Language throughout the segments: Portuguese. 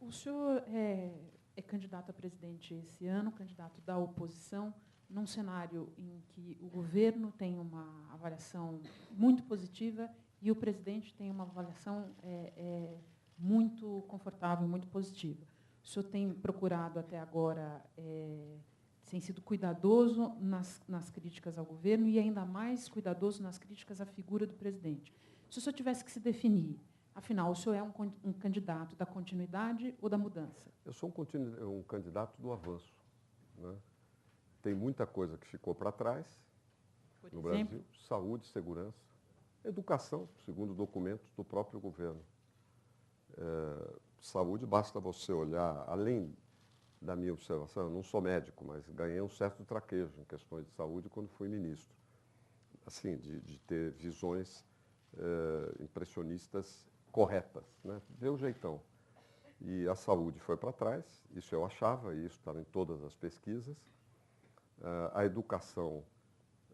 O senhor é candidato a presidente esse ano, candidato da oposição, num cenário em que o governo tem uma avaliação muito positiva e o presidente tem uma avaliação muito confortável, muito positiva. O senhor tem procurado até agora, tem sido cuidadoso nas críticas ao governo e ainda mais cuidadoso nas críticas à figura do presidente. Se o senhor tivesse que se definir, afinal, o senhor é um candidato da continuidade ou da mudança? Eu sou um candidato do avanço, né? Tem muita coisa que ficou para trás no Brasil: saúde, segurança, educação, segundo documentos do próprio governo. Saúde, basta você olhar, além da minha observação, eu não sou médico, mas ganhei um certo traquejo em questões de saúde quando fui ministro. Assim, de ter visões impressionistas corretas, né? Vê o jeitão. E a saúde foi para trás, isso eu achava, e isso está em todas as pesquisas. A educação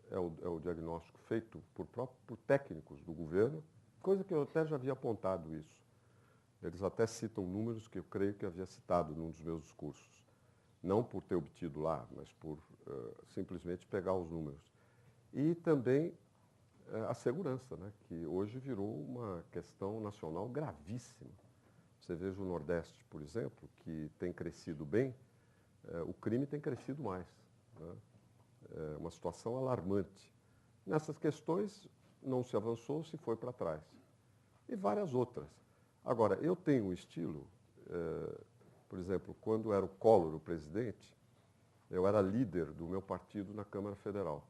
é o diagnóstico feito por técnicos do governo, coisa que eu até já havia apontado isso. Eles até citam números que eu creio que havia citado num dos meus discursos. Não por ter obtido lá, mas por simplesmente pegar os números. E também a segurança, né, que hoje virou uma questão nacional gravíssima. Você veja o Nordeste, por exemplo, que tem crescido bem, o crime tem crescido mais, né? É uma situação alarmante. Nessas questões não se avançou, se foi para trás. E várias outras. Agora, eu tenho um estilo, por exemplo, quando era o Collor o presidente, eu era líder do meu partido na Câmara Federal.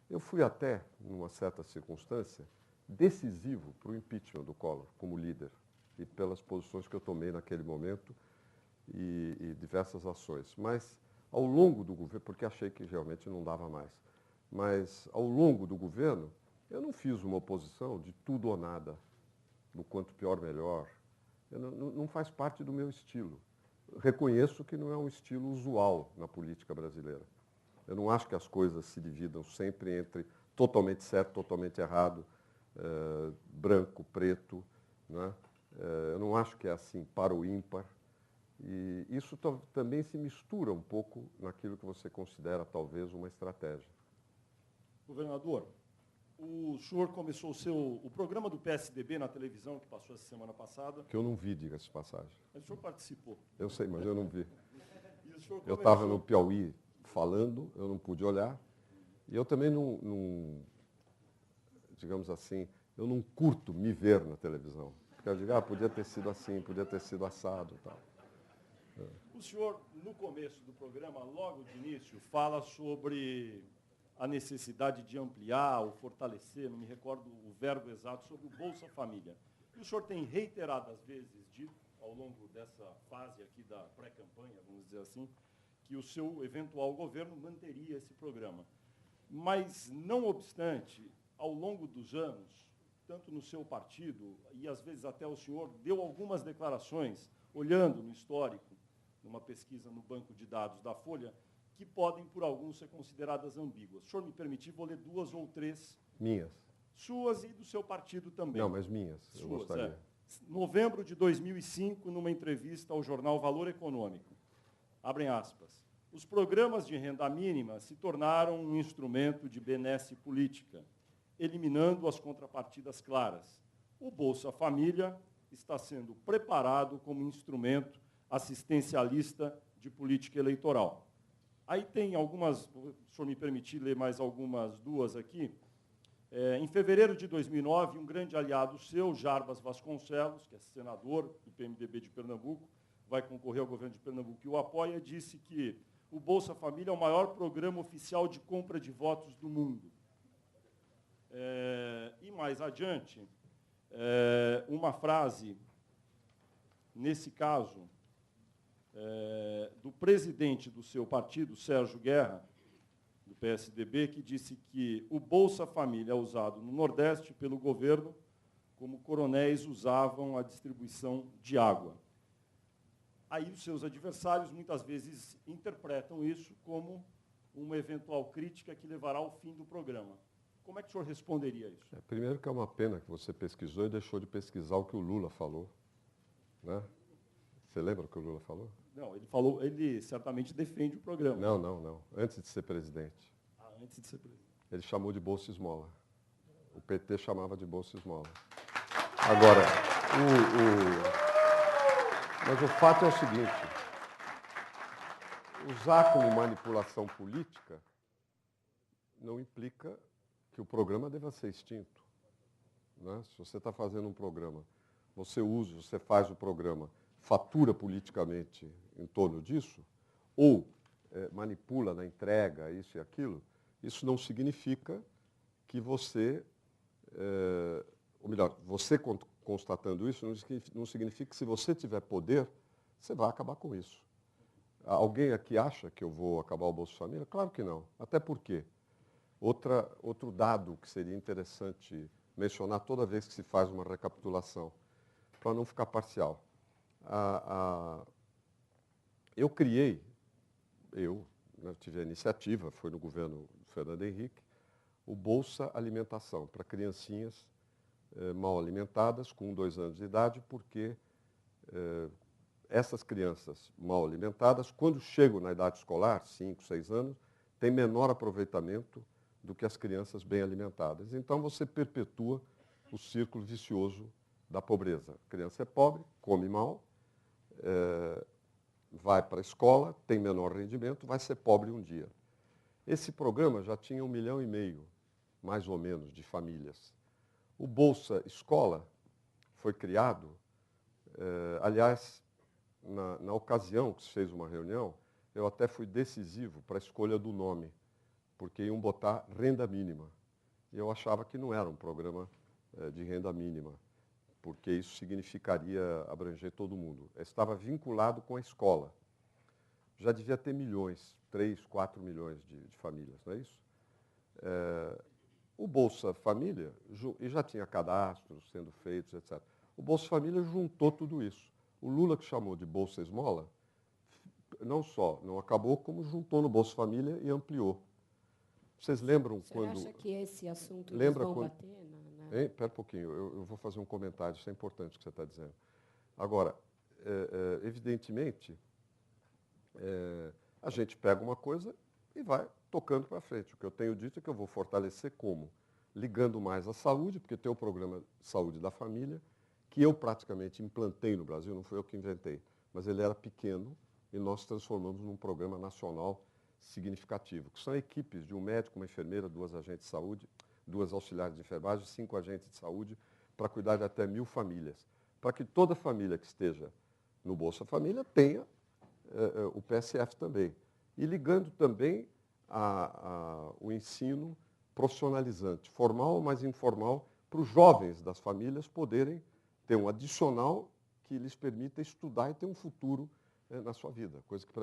Eu fui até, numa certa circunstância, decisivo para o impeachment do Collor como líder, e pelas posições que eu tomei naquele momento e diversas ações. Mas, ao longo do governo, porque achei que realmente não dava mais, mas ao longo do governo, eu não fiz uma oposição de tudo ou nada, do quanto pior, melhor. Não faz parte do meu estilo. Reconheço que não é um estilo usual na política brasileira. Eu não acho que as coisas se dividam sempre entre totalmente certo, totalmente errado, branco, preto, né? Eu não acho que é assim para o ímpar. E isso também se mistura um pouco naquilo que você considera talvez uma estratégia. Governador, o senhor começou o programa do PSDB na televisão, que passou essa semana passada. Que eu não vi, diga-se de passagem. Mas o senhor participou. Eu sei, mas eu não vi. Eu estava no Piauí falando, eu não pude olhar. E eu também não, digamos assim, eu não curto me ver na televisão. Porque eu digo, podia ter sido assim, podia ter sido assado e tal. O senhor, no começo do programa, logo de início, fala sobre a necessidade de ampliar ou fortalecer, não me recordo o verbo exato, sobre o Bolsa Família. E o senhor tem reiteradas vezes dito, ao longo dessa fase aqui da pré-campanha, vamos dizer assim, que o seu eventual governo manteria esse programa. Mas, não obstante, ao longo dos anos, tanto no seu partido, e às vezes até o senhor, deu algumas declarações, olhando no histórico, numa pesquisa no banco de dados da Folha, que podem, por alguns, ser consideradas ambíguas. Se o senhor me permitir, vou ler 2 ou 3. Minhas. Suas e do seu partido também. Não, mas minhas, Suas, eu gostaria. Novembro de 2005, numa entrevista ao jornal Valor Econômico. Abrem aspas. Os programas de renda mínima se tornaram um instrumento de benesse política, eliminando as contrapartidas claras. O Bolsa Família está sendo preparado como instrumento assistencialista de política eleitoral. Aí tem algumas, se o senhor me permitir ler mais algumas 2 aqui. Em fevereiro de 2009, um grande aliado seu, Jarbas Vasconcelos, que é senador do PMDB de Pernambuco, vai concorrer ao governo de Pernambuco e o apoia, disse que o Bolsa Família é o maior programa oficial de compra de votos do mundo. E mais adiante, uma frase, nesse caso, do presidente do seu partido, Sérgio Guerra, do PSDB, que disse que o Bolsa Família é usado no Nordeste pelo governo como coronéis usavam a distribuição de água. Aí os seus adversários muitas vezes interpretam isso como uma eventual crítica que levará ao fim do programa. Como é que o senhor responderia a isso? Primeiro que é uma pena que você pesquisou e deixou de pesquisar o que o Lula falou, né? Você lembra o que o Lula falou? Não, ele falou, ele certamente defende o programa. Não. Antes de ser presidente. Antes de ser presidente. Ele chamou de Bolsa Esmola. O PT chamava de Bolsa Esmola. Agora, mas o fato é o seguinte, usar como manipulação política não implica que o programa deva ser extinto. Né? Se você está fazendo um programa, você faz o programa, fatura politicamente em torno disso, ou manipula na entrega, isso e aquilo, isso não significa que você, ou melhor, você constatando isso, não significa que se você tiver poder, você vai acabar com isso. Alguém aqui acha que eu vou acabar o Bolsa Família? Claro que não. Até porque outro dado que seria interessante mencionar toda vez que se faz uma recapitulação, para não ficar parcial. Eu tive a iniciativa, foi no governo do Fernando Henrique, o Bolsa Alimentação para criancinhas mal alimentadas, com 2 anos de idade, porque essas crianças mal alimentadas, quando chegam na idade escolar, 5, 6 anos, têm menor aproveitamento do que as crianças bem alimentadas. Então, você perpetua o círculo vicioso da pobreza. A criança é pobre, come mal, vai para a escola, tem menor rendimento, vai ser pobre um dia. Esse programa já tinha 1,5 milhão, mais ou menos, de famílias. O Bolsa Escola foi criado, aliás, na ocasião que se fez uma reunião, eu até fui decisivo para a escolha do nome, porque iam botar renda mínima. E eu achava que não era um programa de renda mínima, porque isso significaria abranger todo mundo. Estava vinculado com a escola. Já devia ter milhões, 3, 4 milhões de famílias, não é isso? O Bolsa Família, e já tinha cadastros sendo feitos, etc. O Bolsa Família juntou tudo isso. O Lula, que chamou de Bolsa Esmola, não só não acabou, como juntou no Bolsa Família e ampliou. Vocês lembram quando... Você acha que esse assunto lembra eles vão quando... bater? Espera um pouquinho, eu vou fazer um comentário, isso é importante o que você está dizendo. Agora, evidentemente, a gente pega uma coisa e vai tocando para frente. O que eu tenho dito é que eu vou fortalecer como? Ligando mais à saúde, porque tem o programa Saúde da Família, que eu praticamente implantei no Brasil, não fui eu que inventei, mas ele era pequeno e nós transformamos num programa nacional significativo, que são equipes de um médico, uma enfermeira, 2 agentes de saúde, 2 auxiliares de enfermagem, 5 agentes de saúde, para cuidar de até 1.000 famílias. Para que toda família que esteja no Bolsa Família tenha o PSF também. E ligando também o ensino profissionalizante, formal, mas informal, para os jovens das famílias poderem ter um adicional que lhes permita estudar e ter um futuro na sua vida, coisa que